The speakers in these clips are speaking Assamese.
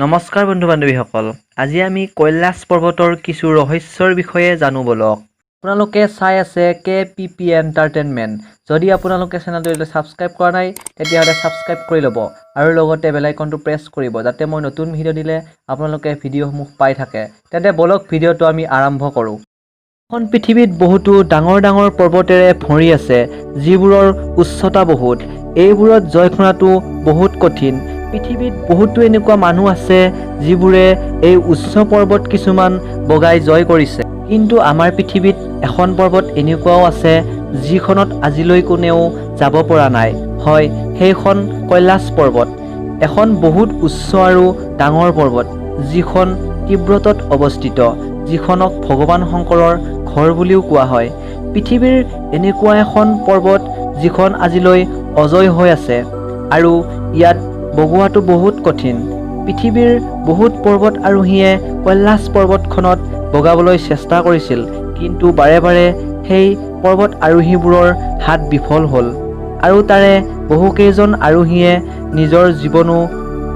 নমস্কাৰ বন্ধু বান্ধৱীসকল, আজি আমি কৈলাশ পৰ্বতৰ কিছু ৰহস্যৰ বিষয়ে জানো বলক। আপোনালোকে চাই আছে KPP এণ্টাৰটেইনমেণ্ট। যদি আপোনালোকে চেনেলটো ছাবস্ক্ৰাইব কৰা নাই তেতিয়াহ'লে ছাবস্ক্ৰাইব কৰি ল'ব আৰু লগতে বেল আইকনটো প্ৰেছ কৰিব যাতে মই নতুন ভিডিঅ' দিলে আপোনালোকে ভিডিঅ'সমূহ পাই থাকে। তেন্তে বলক ভিডিঅ'টো আমি আৰম্ভ কৰোঁ। এখন পৃথিৱীত বহুতো ডাঙৰ ডাঙৰ পৰ্বতেৰে ভৰি আছে যিবোৰৰ উচ্চতা বহুত। এইবোৰত জয় কৰাটো বহুত কঠিন। পৃথিৱীত বহুতো এনেকুৱা মানুহ আছে যিবোৰে এই উচ্চ পৰ্বত কিছুমান বগাই জয় কৰিছে, কিন্তু আমাৰ পৃথিৱীত এখন পৰ্বত এনেকুৱাও আছে যিখনত আজিলৈ কোনেও যাব পৰা নাই। হয়, সেইখন কৈলাশ পৰ্বত, এখন বহুত উচ্চ আৰু ডাঙৰ পৰ্বত যিখন তিব্বতত অৱস্থিত, যিখনক ভগৱান শংকৰৰ ঘৰ বুলিও কোৱা হয়। পৃথিৱীৰ এনেকুৱা এখন পৰ্বত যিখন আজিলৈ অজয় হৈ আছে আৰু ইয়াত বগোৱাটো বহুত কঠিন। পৃথিৱীৰ বহুত পৰ্বত আৰোহীয়ে কৈলাশ পৰ্বতখনত বগাবলৈ চেষ্টা কৰিছিল, কিন্তু বাৰে বাৰে সেই পৰ্বত আৰোহীবোৰৰ হাত বিফল হ'ল আৰু তাৰে বহুকেইজন আৰোহীয়ে নিজৰ জীৱনো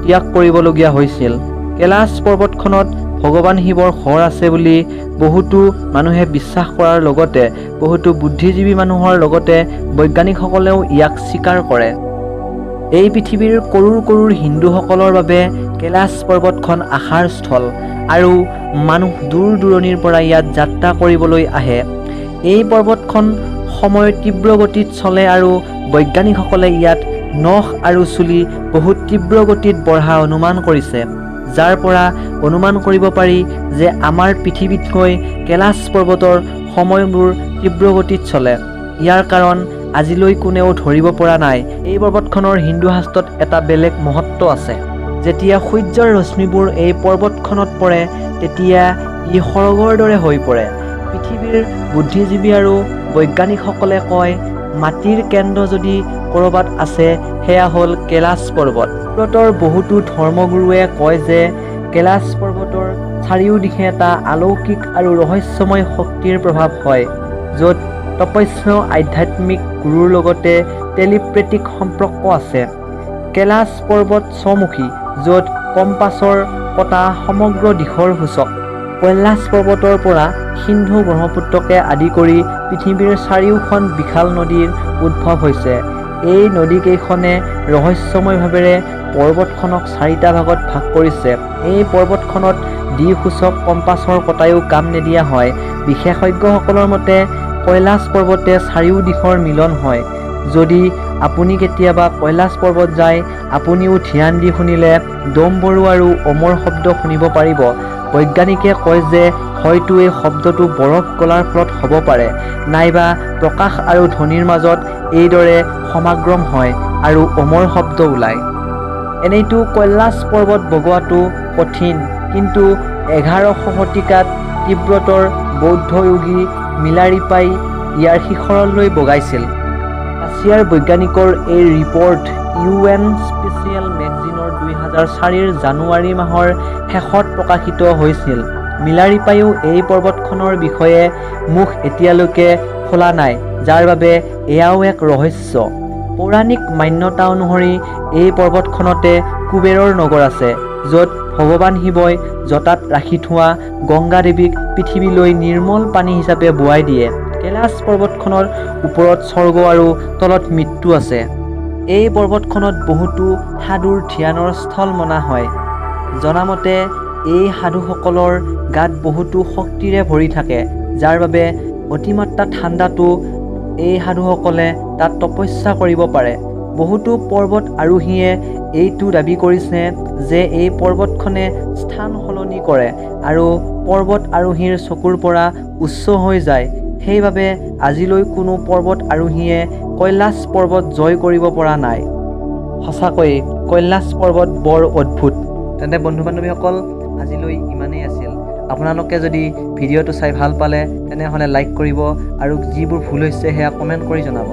ত্যাগ কৰিবলগীয়া হৈছিল। কৈলাশ পৰ্বতখনত ভগৱান শিৱৰ ঘৰ আছে বুলি বহুতো মানুহে বিশ্বাস কৰাৰ লগতে বহুতো বুদ্ধিজীৱী মানুহৰ লগতে বৈজ্ঞানিকসকলেও ইয়াক স্বীকাৰ কৰে। এই পৃথিৱীৰ কৰোৰ কৰোৰ হিন্দুসকলৰ বাবে কৈলাশ পৰ্বতখন আশাৰ স্থল আৰু মানুহ দূৰ দূৰণিৰ পৰা ইয়াত যাত্ৰা কৰিবলৈ আহে। এই পৰ্বতখন সময়ৰ তীব্ৰ গতিত চলে আৰু বৈজ্ঞানিকসকলে ইয়াত নখ আৰু চুলি বহুত তীব্ৰ গতিত বঢ়া অনুমান কৰিছে, যাৰ পৰা অনুমান কৰিব পাৰি যে আমাৰ পৃথিৱীতকৈ কৈলাশ পৰ্বতৰ সময়বোৰ তীব্ৰ গতিত চলে। ইয়াৰ কাৰণ আজিলৈ কোনেও ধৰিব পৰা নাই। এই পৰ্বতখনৰ হিন্দু শাস্ত্ৰত এটা বেলেগ মহত্ব আছে। যেতিয়া সূৰ্যৰ ৰশ্মিবোৰ এই পৰ্বতখনত পৰে তেতিয়া ই স্বৰ্গৰ দৰে হৈ পৰে। পৃথিৱীৰ বুদ্ধিজীৱী আৰু বৈজ্ঞানিকসকলে কয় মাটিৰ কেন্দ্ৰ যদি ক'ৰবাত আছে সেয়া হ'ল কৈলাশ পৰ্বত। ভাৰতৰ বহুতো ধৰ্মগুৰুৱে কয় যে কৈলাশ পৰ্বতৰ চাৰিওদিশে এটা অলৌকিক আৰু ৰহস্যময় শক্তিৰ প্ৰভাৱ হয়, য'ত তপস্য আধ্যাত্মিক গুৰুৰ লগতে টেলিপ্ৰেটিক সম্পৰ্ক আছে। কৈলাশ পৰ্বত স্বমুখী, য'ত কম্পাছৰ কটা সমগ্ৰ দিশৰ সূচক। কৈলাশ পৰ্বতৰ পৰা সিন্ধু ব্ৰহ্মপুত্ৰকে আদি কৰি পৃথিৱীৰ চাৰিওখন বিশাল নদীৰ উদ্ভৱ হৈছে। এই নদীকেইখনে ৰহস্যময়ভাৱেৰে পৰ্বতখনক চাৰিটা ভাগত ভাগ কৰিছে। এই পৰ্বতখনত দিশসূচক কম্পাছৰ কটায়ো কাম নিদিয়া হয়। বিশেষজ্ঞসকলৰ মতে কৈলাশ পৰ্বতে চাৰিও দিশৰ মিলন হয়। যদি আপুনি কেতিয়াবা কৈলাশ পৰ্বত যায়, আপুনিও ধ্যান দি শুনিলে ডম্বৰু আৰু অমৰ শব্দ শুনিব পাৰিব। বৈজ্ঞানিকে কয় যে হয়তো এই শব্দটো বৰফ গলাৰ ফলত হ'ব পাৰে, নাইবা প্ৰকাশ আৰু ধ্বনিৰ মাজত এইদৰে সমাগম হয় আৰু অমৰ শব্দ ওলায়। এনেইতো কৈলাশ পৰ্বত বগোৱাটো কঠিন, কিন্তু 11শ শতিকাত তিব্বতৰ বৌদ্ধ যোগী মিলাৰিপাই ইয়াৰ শিখৰলৈ বগাইছিল। ৰাছিয়াৰ বৈজ্ঞানিকৰ এই ৰিপৰ্ট UN স্পেচিয়েল মেগাজিনৰ 2004 জানুৱাৰী মাহৰ শেষত প্ৰকাশিত হৈছিল। মিলাৰিপাইও এই পৰ্বতখনৰ বিষয়ে মুখ এতিয়ালৈকে খোলা নাই, যাৰ বাবে এয়াও এক ৰহস্য। পৌৰাণিক মান্যতা অনুসৰি এই পৰ্বতখনতে কুবেৰৰ নগৰ আছে, য'ত ভগৱান শিৱই জটাত ৰাখি থোৱা গংগা দেৱীক পৃথিৱীলৈ নিৰ্মল পানী হিচাপে বোৱাই দিয়ে। কৈলাশ পৰ্বতখনৰ ওপৰত স্বৰ্গ আৰু তলত মৃত্যু আছে। এই পৰ্বতখনত বহুতো সাধুৰ ধ্যানৰ স্থল মনা হয়। জনামতে এই সাধুসকলৰ গাত বহুতো শক্তিৰে ভৰি থাকে, যাৰ বাবে অতিমাত্ৰা ঠাণ্ডাতো এই সাধুসকলে তাত তপস্যা কৰিব পাৰে। বহুতো পৰ্বত আৰোহীয়ে এইটো দাবী কৰিছে যে এই পৰ্বতখনে স্থান সলনি কৰে আৰু পৰ্বত আৰোহীৰ চকুৰ পৰা উচ্চ হৈ যায়। সেইবাবে আজিলৈ কোনো পৰ্বত আৰোহীয়ে কৈলাশ পৰ্বত জয় কৰিব পৰা নাই। সঁচাকৈয়ে কৈলাশ পৰ্বত বৰ অদ্ভুত। তেন্তে বন্ধু বান্ধৱীসকল, আজিলৈ ইমানেই আছিল। আপোনালোকে যদি ভিডিঅ'টো চাই ভাল পালে তেনেহ'লে লাইক কৰিব আৰু যিবোৰ ভুল হৈছে সেয়া কমেণ্ট কৰি জনাব।